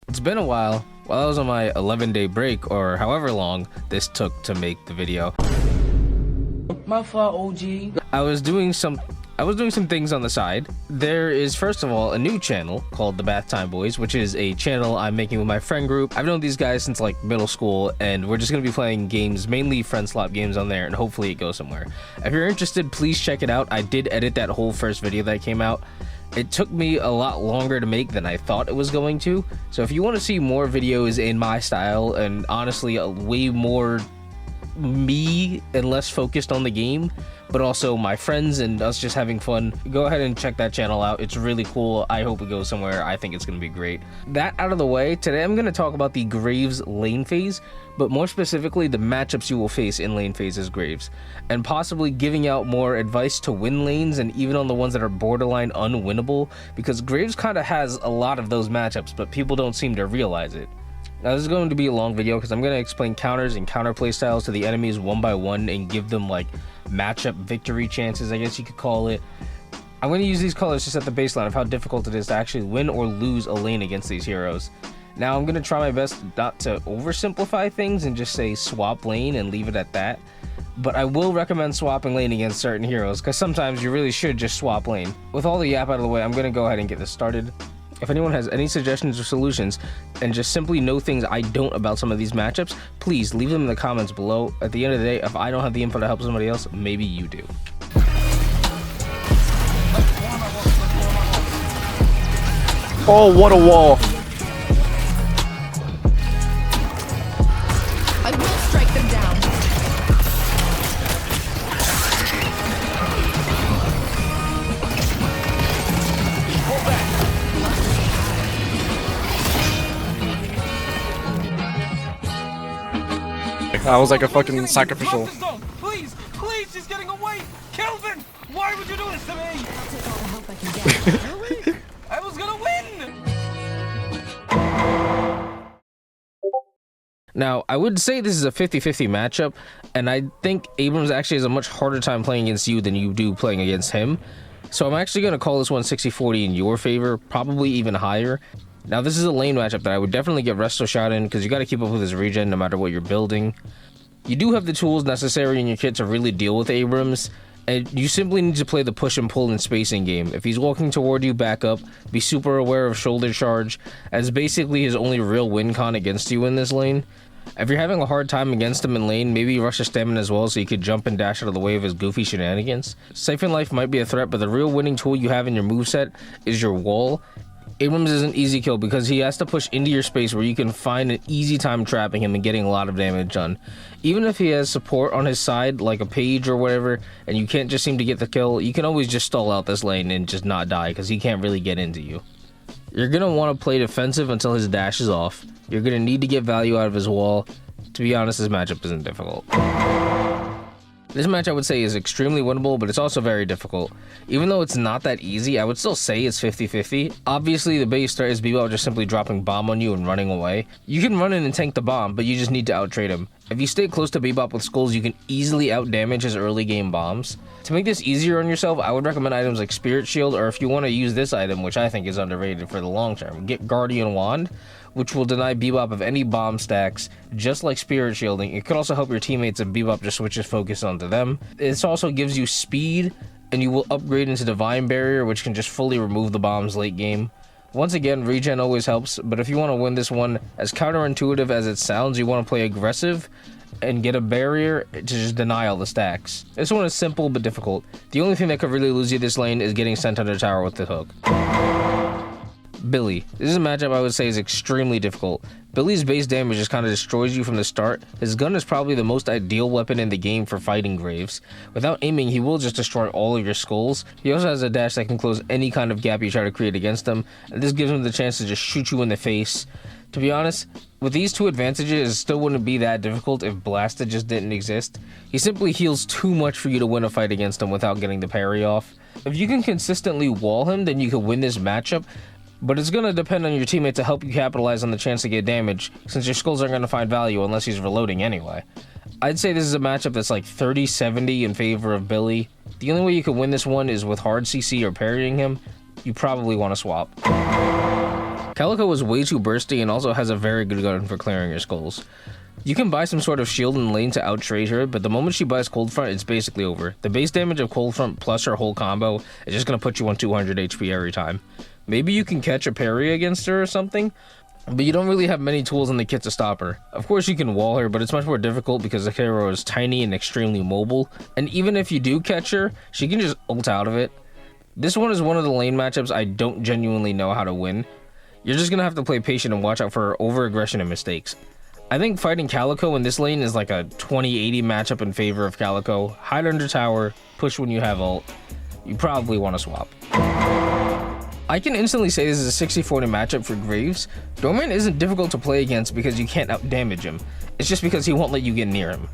It's been a while. While I was on my 11-day break, or however long this took to make the video, my fault, OG. I was doing some things on the side. There is, first of all, a new channel called The Bath Time Boys, which is a channel I'm making with my friend group. I've known these guys since like middle school, and we're just gonna be playing games, mainly friend slot games on there, and hopefully it goes somewhere. If you're interested, please check it out. I did edit that whole first video that came out. It took me a lot longer to make than I thought it was going to. So if you want to see more videos in my style, and honestly a way more me and less focused on the game, but also my friends and us just having fun, go ahead and check that channel out. It's really cool. I hope it goes somewhere. I think it's going to be great. That out of the way, today I'm going to talk about the Graves lane phase, but more specifically the matchups you will face in lane phase as Graves, and possibly giving out more advice to win lanes, and even on the ones that are borderline unwinnable, because Graves kind of has a lot of those matchups, but people don't seem to realize it. Now this is going to be a long video because I'm going to explain counters and counter play styles to the enemies one by one and give them like matchup victory chances, I guess you could call it. I'm going to use these colors to set the baseline of how difficult it is to actually win or lose a lane against these heroes. Now I'm going to try my best not to oversimplify things and just say swap lane and leave it at that, but I will recommend swapping lane against certain heroes because sometimes you really should just swap lane. With all the yap out of the way, I'm going to go ahead and get this started. If anyone has any suggestions or solutions and just simply know things I don't about some of these matchups, please leave them in the comments below. At the end of the day, if I don't have the info to help somebody else, maybe you do. Oh, what a wall. I will strike them down. That was like a fucking sacrificial. Please, please, she's getting away. Kelvin, why would you do this to me? I'll take all the help I can get. I was gonna win. Now, I would say this is a 50-50 matchup, and I think Abrams actually has a much harder time playing against you than you do playing against him. So I'm actually going to call this one 60-40 in your favor, probably even higher. Now, this is a lane matchup that I would definitely get Resto shot in because you got to keep up with his regen no matter what you're building. You do have the tools necessary in your kit to really deal with Abrams, and you simply need to play the push and pull and spacing game. If he's walking toward you, back up, be super aware of shoulder charge, as basically his only real win con against you in this lane. If you're having a hard time against him in lane, maybe rush his stamina as well so you could jump and dash out of the way of his goofy shenanigans. Siphon Life might be a threat, but the real winning tool you have in your moveset is your wall. Abrams is an easy kill because he has to push into your space where you can find an easy time trapping him and getting a lot of damage done. Even if he has support on his side, like a page or whatever, and you can't just seem to get the kill, you can always just stall out this lane and just not die because he can't really get into you. You're going to want to play defensive until his dash is off. You're going to need to get value out of his wall. To be honest, this matchup isn't difficult. This match I would say is extremely winnable, but it's also very difficult. Even though it's not that easy, I would still say it's 50-50. Obviously, the base start is Bebop just simply dropping bomb on you and running away. You can run in and tank the bomb, but you just need to out-trade him. If you stay close to Bebop with skulls, you can easily out-damage his early game bombs. To make this easier on yourself, I would recommend items like Spirit Shield, or if you want to use this item, which I think is underrated for the long term, get Guardian Wand, which will deny Bebop of any bomb stacks, just like Spirit Shielding. It could also help your teammates if Bebop just switches focus onto them. This also gives you speed, and you will upgrade into Divine Barrier, which can just fully remove the bombs late game. Once again, regen always helps, but if you want to win this one, as counterintuitive as it sounds, you want to play aggressive and get a barrier to just deny all the stacks. This one is simple but difficult. The only thing that could really lose you this lane is getting sent under tower with the hook. Billy. This is a matchup I would say is extremely difficult. Billy's base damage just kind of destroys you from the start. His gun is probably the most ideal weapon in the game for fighting Graves. Without aiming, he will just destroy all of your skulls. He also has a dash that can close any kind of gap you try to create against him, and this gives him the chance to just shoot you in the face. To be honest, with these two advantages, it still wouldn't be that difficult if Blasted just didn't exist. He simply heals too much for you to win a fight against him without getting the parry off. If you can consistently wall him, then you can win this matchup, but it's going to depend on your teammate to help you capitalize on the chance to get damage, since your skulls aren't going to find value unless he's reloading anyway. I'd say this is a matchup that's like 30-70 in favor of Billy. The only way you can win this one is with hard CC or parrying him. You probably want to swap. Calico is way too bursty and also has a very good gun for clearing your skulls. You can buy some sort of shield in lane to outtrade her, but the moment she buys Cold Front, it's basically over. The base damage of Cold Front plus her whole combo is just going to put you on 200 HP every time. Maybe you can catch a parry against her or something, but you don't really have many tools in the kit to stop her. Of course you can wall her, but it's much more difficult because the hero is tiny and extremely mobile, and even if you do catch her, she can just ult out of it. This one is one of the lane matchups I don't genuinely know how to win. You're just going to have to play patient and watch out for her over-aggression and mistakes. I think fighting Calico in this lane is like a 20-80 matchup in favor of Calico. Hide under tower, push when you have ult. You probably want to swap. I can instantly say this is a 60-40 matchup for Graves. Dorman isn't difficult to play against because you can't out-damage him. It's just because he won't let you get near him.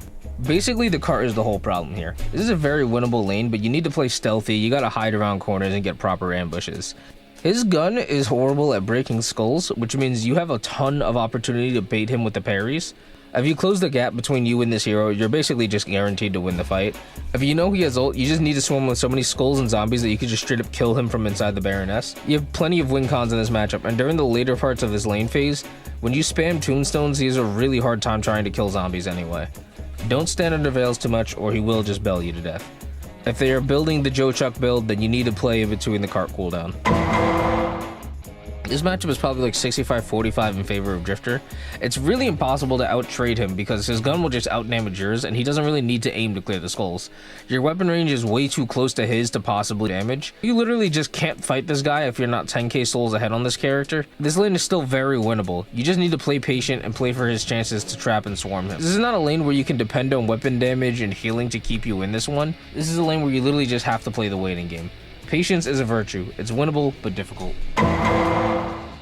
Basically, the cart is the whole problem here. This is a very winnable lane, but you need to play stealthy, you gotta hide around corners and get proper ambushes. His gun is horrible at breaking skulls, which means you have a ton of opportunity to bait him with the parries. If you close the gap between you and this hero, you're basically just guaranteed to win the fight. If you know he has ult, you just need to swim with so many skulls and zombies that you can just straight up kill him from inside the Baroness. You have plenty of win cons in this matchup, and during the later parts of this lane phase, when you spam tombstones, he has a really hard time trying to kill zombies anyway. Don't stand under veils too much or he will just bell you to death. If they are building the Joe Chuck build, then you need to play in between the cart cooldown. This matchup is probably like 65-45 in favor of Drifter. It's really impossible to outtrade him because his gun will just outdamage yours and he doesn't really need to aim to clear the skulls. Your weapon range is way too close to his to possibly damage. You literally just can't fight this guy if you're not 10k souls ahead on this character. This lane is still very winnable. You just need to play patient and play for his chances to trap and swarm him. This is not a lane where you can depend on weapon damage and healing to keep you in this one. This is a lane where you literally just have to play the waiting game. Patience is a virtue. It's winnable, but difficult.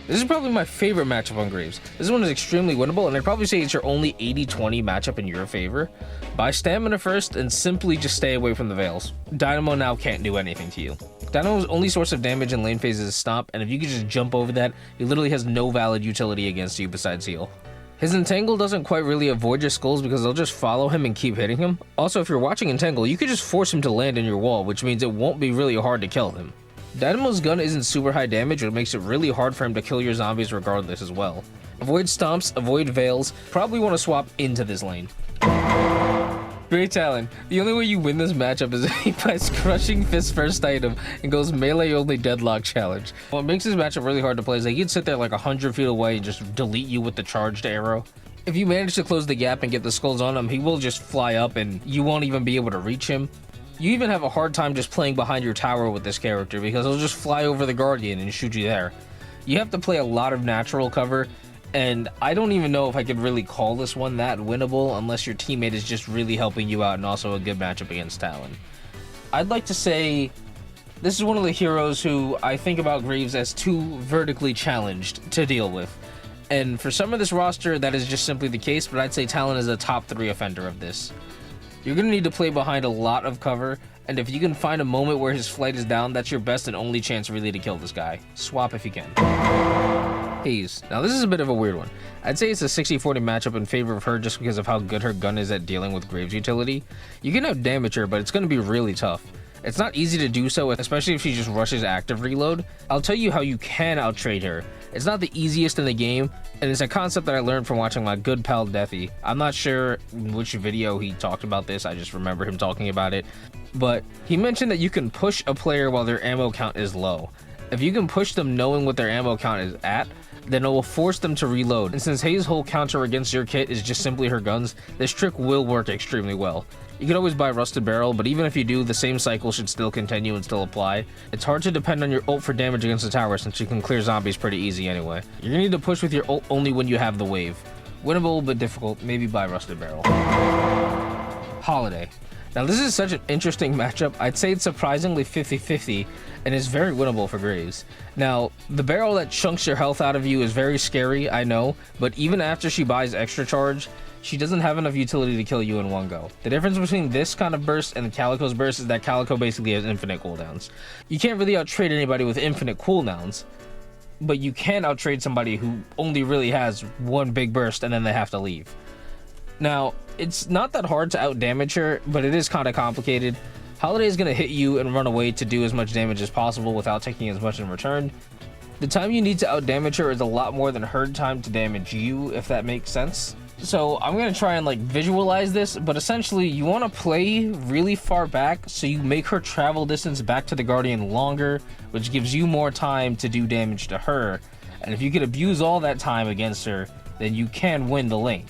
This is probably my favorite matchup on Graves. This one is extremely winnable, and I'd probably say it's your only 80-20 matchup in your favor. Buy stamina first, and simply just stay away from the Veils. Dynamo now can't do anything to you. Dynamo's only source of damage in lane phase is Stomp, and if you could just jump over that, he literally has no valid utility against you besides heal. His Entangle doesn't quite really avoid your skulls because they'll just follow him and keep hitting him. Also, if you're watching Entangle, you could just force him to land in your wall, which means it won't be really hard to kill him. Dynamo's gun isn't super high damage, which makes it really hard for him to kill your zombies regardless as well. Avoid stomps, avoid veils, probably want to swap into this lane. Great Talon. The only way you win this matchup is if he buys Crushing Fist first item and goes melee only Deadlock challenge. What makes this matchup really hard to play is that he'd sit there like 100 feet away and just delete you with the charged arrow. If you manage to close the gap and get the skulls on him, he will just fly up and you won't even be able to reach him. You even have a hard time just playing behind your tower with this character because he'll just fly over the Guardian and shoot you there. You have to play a lot of natural cover, and I don't even know if I could really call this one that winnable unless your teammate is just really helping you out and also a good matchup against Talon. I'd like to say this is one of the heroes who I think about Graves as too vertically challenged to deal with. And for some of this roster, that is just simply the case, but I'd say Talon is a top 3 offender of this. You're going to need to play behind a lot of cover, and if you can find a moment where his flight is down, that's your best and only chance really to kill this guy. Swap if you can. Haze. Now this is a bit of a weird one. I'd say it's a 60-40 matchup in favor of her just because of how good her gun is at dealing with Graves utility. You can out-damage her, but it's going to be really tough. It's not easy to do so, especially if she just rushes active reload. I'll tell you how you can out-trade her. It's not the easiest in the game, and it's a concept that I learned from watching my good pal Deathy. I'm not sure which video he talked about this, I just remember him talking about it. But he mentioned that you can push a player while their ammo count is low. If you can push them knowing what their ammo count is at, then it will force them to reload. And since Haze's whole counter against your kit is just simply her guns, this trick will work extremely well. You can always buy Rusted Barrel, but even if you do, the same cycle should still continue and still apply. It's hard to depend on your ult for damage against the tower since you can clear zombies pretty easy anyway. You're gonna need to push with your ult only when you have the wave. Winnable but difficult, maybe buy Rusted Barrel. Holiday. Now this is such an interesting matchup. I'd say it's surprisingly 50-50 and is very winnable for Graves. Now, the barrel that chunks your health out of you is very scary, I know, but even after she buys extra charge, she doesn't have enough utility to kill you in one go. The difference between this kind of burst and the Calico's burst is that Calico basically has infinite cooldowns. You can't really outtrade anybody with infinite cooldowns, but you can outtrade somebody who only really has one big burst and then they have to leave. Now, it's not that hard to outdamage her, but it is kind of complicated. Holiday is going to hit you and run away to do as much damage as possible without taking as much in return. The time you need to outdamage her is a lot more than her time to damage you, if that makes sense. So I'm gonna try and like visualize this, but essentially you want to play really far back so you make her travel distance back to the Guardian longer, which gives you more time to do damage to her. And if you could abuse all that time against her, then you can win the lane.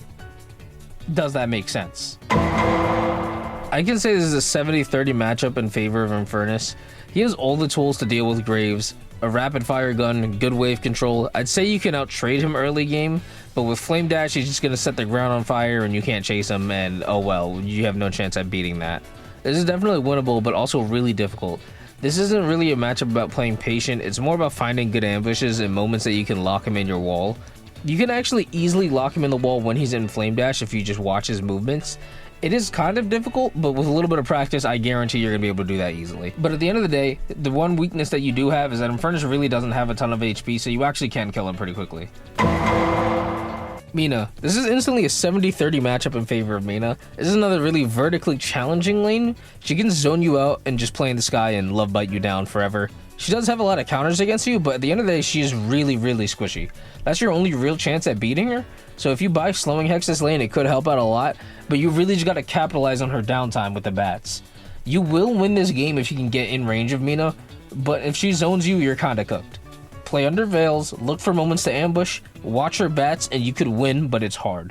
Does that make sense? I can say this is a 70-30 matchup in favor of Infernace. He has all the tools to deal with Graves, a rapid fire gun, good wave control. I'd say you can outtrade him early game, but with Flame Dash, he's just going to set the ground on fire and you can't chase him, and oh well, you have no chance at beating that. This is definitely winnable, but also really difficult. This isn't really a matchup about playing patient, it's more about finding good ambushes and moments that you can lock him in your wall. You can actually easily lock him in the wall when he's in Flame Dash if you just watch his movements. It is kind of difficult, but with a little bit of practice, I guarantee you're going to be able to do that easily. But at the end of the day, the one weakness that you do have is that Infernace really doesn't have a ton of HP, so you actually can kill him pretty quickly. Mina. This is instantly a 70-30 matchup in favor of Mina. This is another really vertically challenging lane. She can zone you out and just play in the sky and love bite you down forever. She does have a lot of counters against you, but at the end of the day, she is really, really squishy. That's your only real chance at beating her. So if you buy Slowing Hex this lane, it could help out a lot, but you really just got to capitalize on her downtime with the bats. You will win this game if you can get in range of Mina, but if she zones you, you're kind of cooked. Play under veils, look for moments to ambush, watch her bats, and you could win, but it's hard.